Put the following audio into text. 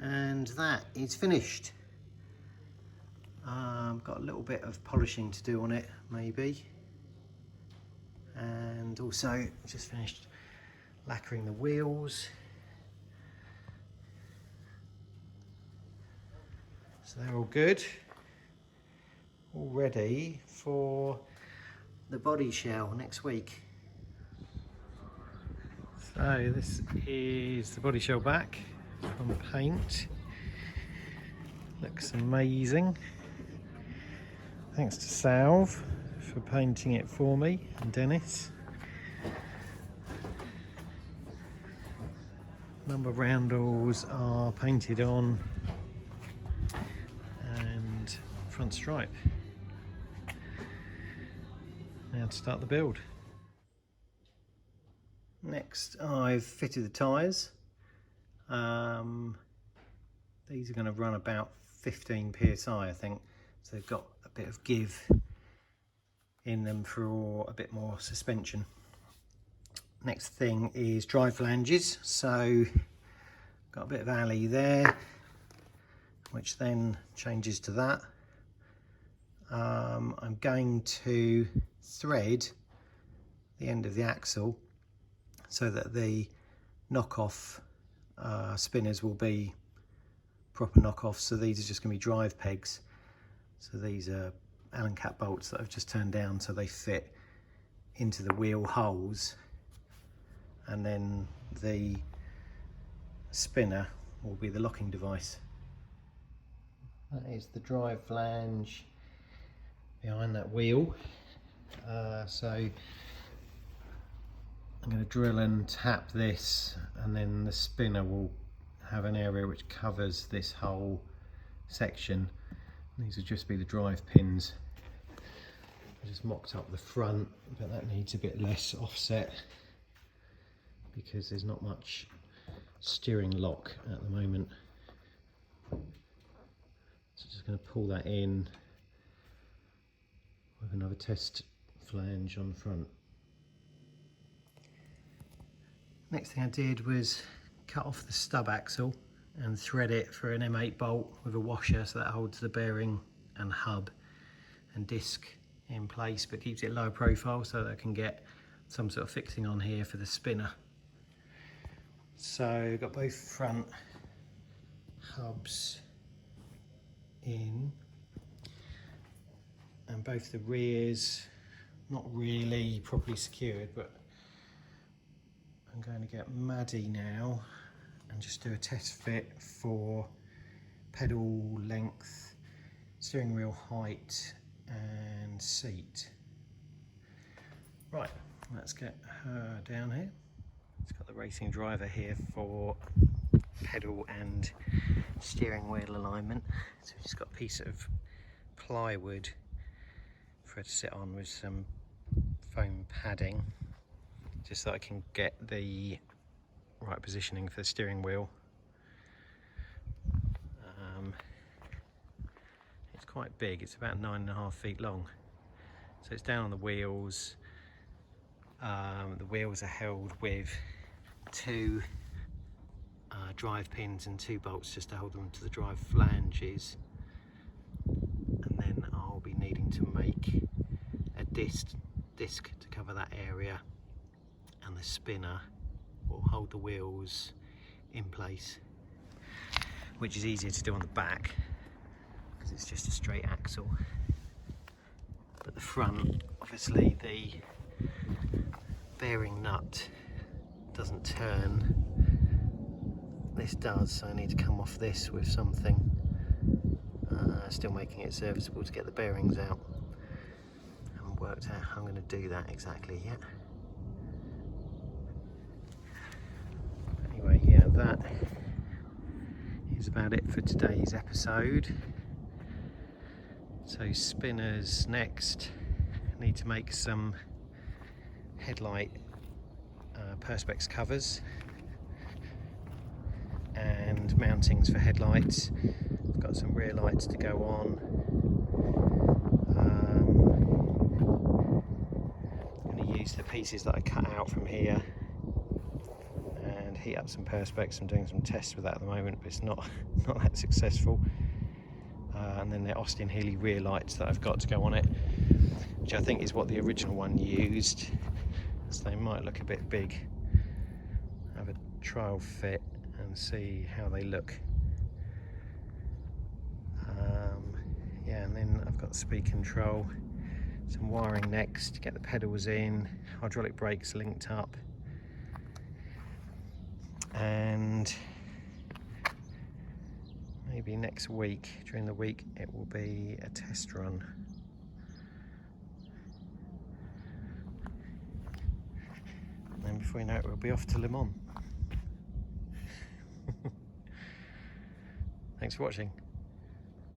And that is finished. Got a little bit of polishing to do on it, maybe. And also just finished lacquering the wheels. So they're all good. All ready for the body shell next week. So this is the body shell back from paint. Looks amazing. Thanks to Salv for painting it for me and Dennis. Number roundels are painted on and front stripe. Now to start the build. Next I've fitted the tyres. These are going to run about 15 psi I think, so they've got a bit of give in them for a bit more suspension. Next thing is drive flanges, so got a bit of alley there which then changes to that. I'm going to thread the end of the axle so that the knockoff spinners will be proper knockoffs. So these are just going to be drive pegs. So these are Allen cap bolts that I've just turned down so they fit into the wheel holes, and then the spinner will be the locking device. That is the drive flange behind that wheel. So I'm going to drill and tap this, and then the spinner will have an area which covers this whole section. These will just be the drive pins. I just mocked up the front, but that needs a bit less offset because there's not much steering lock at the moment. So just going to pull that in with another test flange on the front. Next thing I did was cut off the stub axle and thread it for an M8 bolt with a washer, so that holds the bearing and hub and disc in place but keeps it low profile so that I can get some sort of fixing on here for the spinner. So got both front hubs in and both the rears not really properly secured, but I'm going to get Maddie now and just do a test fit for pedal length, steering wheel height and seat. Right, let's get her down here. It's got the racing driver here for pedal and steering wheel alignment. So we've just got a piece of plywood for her to sit on with some foam padding, just so I can get the right positioning for the steering wheel. It's quite big, it's about 9.5 feet long. So it's down on the wheels. The wheels are held with two drive pins and 2 bolts just to hold them to the drive flanges. And then I'll be needing to make a disc to cover that area, and the spinner will hold the wheels in place, which is easier to do on the back because it's just a straight axle. But the front, obviously the bearing nut doesn't turn. This does, so I need to come off this with something. Still making it serviceable to get the bearings out. Haven't worked out how I'm going to do that exactly yet. Anyway, yeah, that is about it for today's episode. So spinners next. I need to make some headlight perspex covers and mountings for headlights. I've got some rear lights to go on. I'm going to use the pieces that I cut out from here and to heat up some perspex. I'm doing some tests with that at the moment, but it's not that successful. And then the Austin Healey rear lights that I've got to go on it, which I think is what the original one used, so they might look a bit big. Have a trial fit and see how they look. Yeah, and then I've got speed control, some wiring next to get the pedals in, hydraulic brakes linked up, and maybe next week, during the week, it will be a test run. And then before you know it, we'll be off to Le Mans. Thanks for watching.